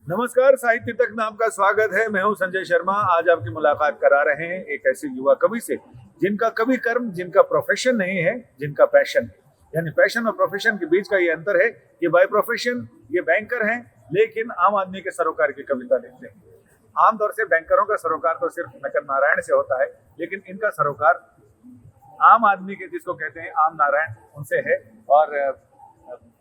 नमस्कार, साहित्य तक में आपका स्वागत है। मैं हूं संजय शर्मा। आज आपकी मुलाकात करा रहे हैं एक ऐसे युवा कवि से जिनका कवि कर्म, जिनका प्रोफेशन नहीं है, जिनका पैशन है। यानी पैशन और प्रोफेशन के बीच का ये अंतर है कि बाय प्रोफेशन ये बैंकर हैं, लेकिन आम आदमी के सरोकार की कविता लिखते हैं। आमतौर से बैंकरों का सरोकार तो सिर्फ नकर नारायण से होता है, लेकिन इनका सरोकार आम आदमी के, जिसको कहते हैं आम नारायण, उनसे है। और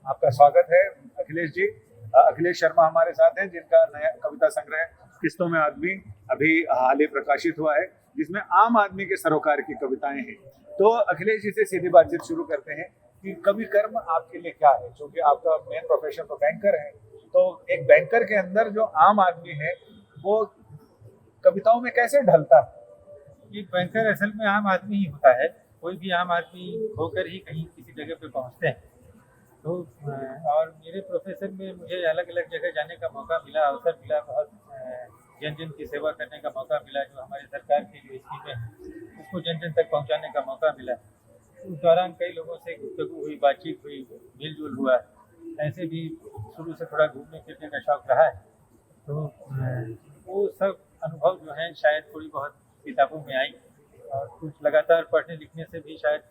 आपका स्वागत है अखिलेश जी। अखिलेश शर्मा हमारे साथ हैं, जिनका नया कविता संग्रह किस्तों में आदमी अभी हाल ही प्रकाशित हुआ है, जिसमें आम आदमी के सरोकार की कविताएं हैं। तो अखिलेश जी से सीधी बातचीत शुरू करते हैं कि कवि कर्म आपके लिए क्या है, क्योंकि आपका मेन प्रोफेशन तो बैंकर है। तो एक बैंकर के अंदर जो आम आदमी है वो कविताओं में कैसे ढलता है? एक बैंकर असल में आम आदमी ही होता है। कोई भी आम आदमी होकर ही कहीं किसी जगह पे पहुंचते हैं। तो और मेरे प्रोफेशन में मुझे अलग अलग जगह जाने का मौका मिला, अवसर मिला, बहुत जन जन की सेवा करने का मौका मिला। जो हमारी सरकार की जो स्कीमें हैं उसको जन जन तक पहुंचाने का मौका मिला। उस दौरान कई लोगों से गुफ्तगू हुई, बातचीत हुई, मिलजुल हुआ। ऐसे भी शुरू से थोड़ा घूमने फिरने का शौक रहा है। तो वो सब अनुभव जो हैं शायद थोड़ी बहुत किताबों में आई, और कुछ लगातार पढ़ने लिखने से भी शायद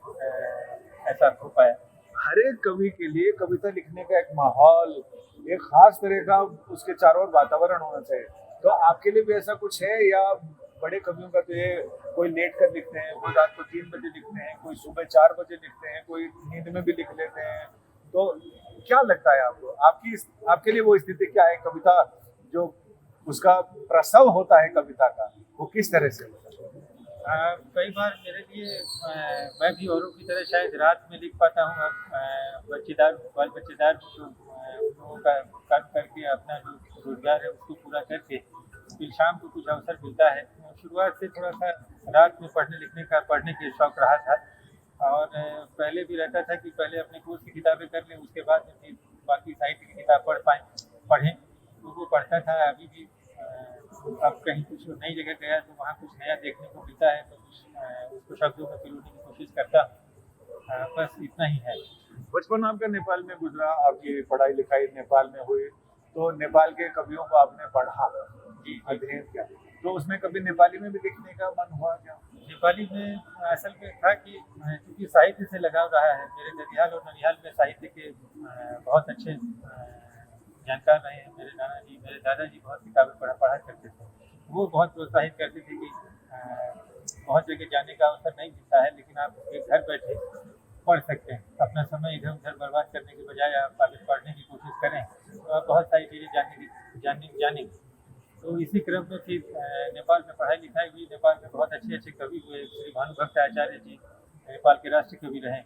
ऐसा हो पाया। हर एक कवि के लिए कविता लिखने का एक माहौल, एक खास तरह का उसके चारों ओर वातावरण होना चाहिए। तो आपके लिए भी ऐसा कुछ है, या बड़े कवियों का तो ये कोई लेट कर लिखते हैं, कोई रात को 3 बजे लिखते हैं, कोई सुबह 4 बजे लिखते हैं, कोई नींद में भी लिख लेते हैं? तो क्या लगता है आपको, आपके लिए वो स्थिति क्या है? कविता जो उसका प्रसव होता है कविता का, वो किस तरह से होता है? कई बार मेरे लिए मैं भी औरों की तरह शायद रात में लिख पाता हूँ। बाल बच्चेदार जो उन लोगों का काम करके अपना जो रोजगार है उसको पूरा करके फिर शाम को कुछ अवसर मिलता है। शुरुआत से थोड़ा सा रात में पढ़ने के शौक रहा था। और पहले भी रहता था कि पहले अपने कोर्स की किताबें कर लें, उसके बाद में फिर बाकी साहित्य की किताब पढ़ें। तो वो पढ़ता था। अभी भी अब कहीं कुछ नई जगह गया तो वहाँ कुछ नया देखने को मिलता है, तो कुछ उसको शब्दों में पिरोने की कोशिश करता हूँ। बस इतना ही है। बचपन आपका नेपाल में गुजरा, आपकी पढ़ाई लिखाई नेपाल में हुई, तो नेपाल के कवियों को आपने पढ़ा, जी जी। अध्ययन किया, तो उसमें कभी नेपाली में भी लिखने का मन हुआ क्या? नेपाली में असल में था कि चूंकि साहित्य से लगाव रहा है। मेरे ददियाल और ननिहाल में साहित्य के बहुत अच्छे जानकार रहे हैं। मेरे दादाजी बहुत किताबें पढ़ा करते थे। वो बहुत प्रोत्साहित करते थे कि बहुत जगह जाने का अवसर नहीं मिलता है, लेकिन आप एक घर बैठे पढ़ सकते हैं। अपना समय इधर उधर बर्बाद करने के बजाय आप आगे पढ़ने की कोशिश करें तो आप बहुत सारी चीज़ें जानेंगे। तो इसी क्रम में फिर नेपाल में पढ़ाई लिखाई हुई। नेपाल में बहुत अच्छे अच्छे कवि हुए। श्री भानुभक्त आचार्य जी नेपाल के राष्ट्र कवि रहे।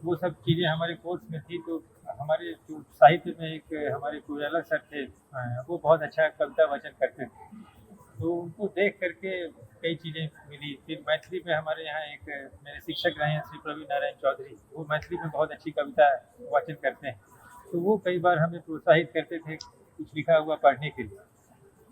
वो सब चीज़ें हमारे कोर्स में थी। तो हमारे जो साहित्य में एक हमारे कोयला सर थे, वो बहुत अच्छा कविता वाचन करते थे। तो उनको देख करके कई चीज़ें मिली। फिर मैथिली में हमारे यहाँ एक मेरे शिक्षक रहे हैं श्री प्रवीण नारायण चौधरी। वो मैथिली में बहुत अच्छी कविता वाचन करते हैं। तो वो कई बार हमें प्रोत्साहित करते थे कुछ लिखा हुआ पढ़ने के लिए।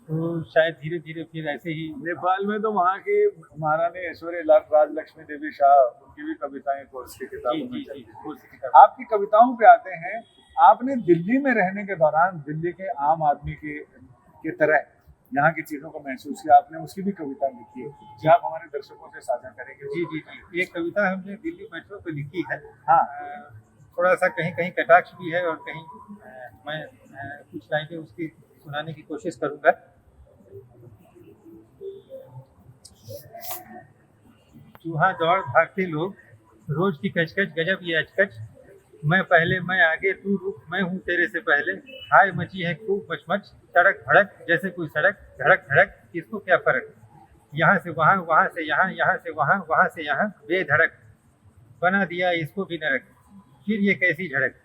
तो शायद धीरे धीरे फिर ऐसे ही। नेपाल में तो वहाँ की महारानी ऐश्वर्य राजलक्ष्मी देवी शाह, उनकी भी कविताएं कोर्स की किताबों में चलती हैं। आपकी कविताओं पे आते हैं। आपने दिल्ली में रहने के दौरान दिल्ली के आम आदमी के तरह यहाँ की चीजों को महसूस किया, आपने उसकी भी कविता लिखी है, जो आप हमारे दर्शकों से साझा करेंगे? जी जी जी। एक कविता हमने दिल्ली मेट्रो पे लिखी है। हाँ। थोड़ा सा कहीं कहीं कटाक्ष भी है, और कहीं मैं कुछ लाइनें उसकी सुनाने की कोशिश करूँगा। चूहा दौड़ भागते लोग, रोज की कचकच गजब ये अचकच। मैं पहले मैं आगे तू रुक, मैं हूँ तेरे से पहले। हाय मची है खूब मचमच, तड़क भड़क जैसे कोई सड़क। धड़क धड़क किसको क्या फर्क, यहाँ से वहाँ, वहाँ से यहाँ, यहाँ से वहाँ, वहाँ से यहाँ। बेधड़क बना दिया इसको भी नरक, फिर ये कैसी झड़क।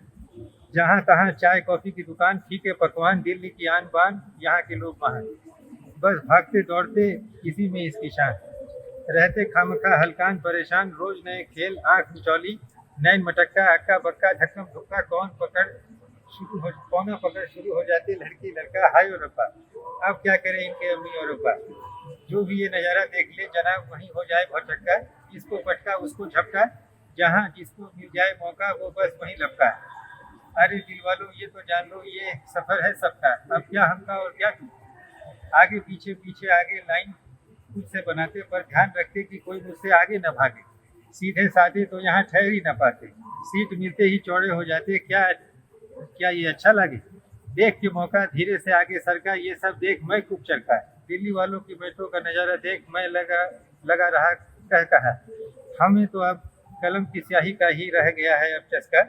जहाँ तहाँ चाय कॉफी की दुकान, फीके पकवान, दिल्ली की आन बान, यहाँ के लोग महान। बस भागते दौड़ते इसी में इसकी शान, रहते खामखा हलकान परेशान। रोज नए खेल आँख मिचौली, नैन मटक्का अक्का बक्का धक्कम धुक्का। कौना पकड़ शुरू हो जाती लड़की लड़का। हाय और रब्बा, अब क्या करें इनके अम्मी और अब्बा। जो भी ये नज़ारा देख ले जनाब वहीं हो जाए भौचक्का। इसको पटका उसको झपका, जहाँ जिसको मिल जाए मौका वो बस वहीं लपका। अरे दिल वालों, ये तो जान लो ये सफर है सबका, अब क्या हमका और क्या तू। आगे पीछे पीछे आगे लाइन खुद से बनाते, पर ध्यान रखते कि कोई मुझसे आगे न भागे। सीधे साधे तो यहाँ ठहर ही न पाते, सीट मिलते ही चौड़े हो जाते। क्या क्या ये अच्छा लगे? देख के मौका धीरे से आगे सरका, ये सब देख मैं खूब चरका। दिल्ली वालों की मेट्रो का नज़ारा देख मैं लगा रहा कह कहा। हमें तो अब कलम की स्याही का ही रह गया है अब चस्का।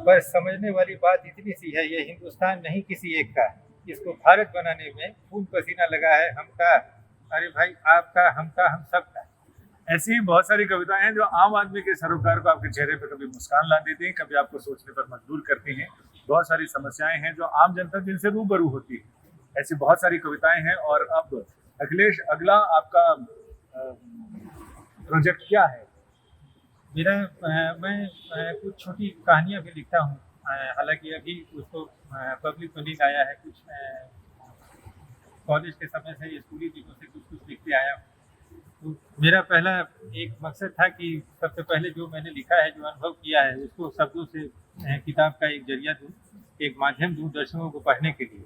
बस समझने वाली बात इतनी सी है, ये हिंदुस्तान नहीं किसी एक का, इसको भारत बनाने में खून पसीना लगा है हमका। अरे भाई आपका, हमका, हम सबका। ऐसी बहुत सारी कविताएं हैं जो आम आदमी के सरोकार को आपके चेहरे पर कभी मुस्कान ला देती हैं, कभी आपको सोचने पर मजबूर करती हैं। बहुत सारी समस्याएं हैं जो आम जनता जिनसे रूबरू होती है। ऐसी बहुत सारी कविताएं हैं। और अब अखिलेश, अगला आपका प्रोजेक्ट क्या है? मेरा मैं कुछ छोटी कहानियाँ भी लिखता हूँ। हालांकि अभी उसको पब्लिक में नहीं आया है, कुछ कॉलेज के समय से स्कूली दिनों से कुछ कुछ लिखते आया हूँ। तो मेरा पहला एक मकसद था कि सबसे पहले जो मैंने लिखा है, जो अनुभव किया है, उसको शब्दों से किताब का एक जरिया दूँ, एक माध्यम दूँ दर्शकों को पढ़ने के लिए।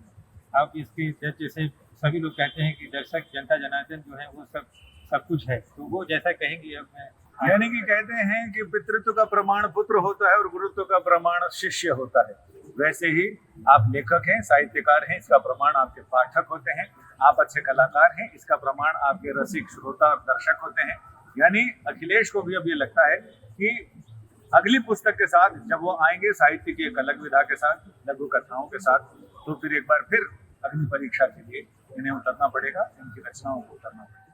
अब इसके जैसे सभी लोग कहते हैं कि दर्शक जनता जनार्दन जो है वो सब कुछ है, तो वो जैसा कहेंगे अब मैं। यानी कि कहते हैं कि पितृत्व का प्रमाण पुत्र होता है और गुरुत्व का प्रमाण शिष्य होता है। वैसे ही आप लेखक हैं, साहित्यकार हैं, इसका प्रमाण आपके पाठक होते हैं। आप अच्छे कलाकार हैं, इसका प्रमाण आपके रसिक श्रोता और दर्शक होते हैं। यानी अखिलेश को भी अब ये लगता है कि अगली पुस्तक के साथ जब वो आएंगे साहित्य की एक अलग विधा के साथ, लघु कथाओं के साथ, तो फिर एक बार फिर अग्नि परीक्षा के लिए इन्हें उतरना पड़ेगा, इनकी रचनाओं को उतरना पड़ेगा।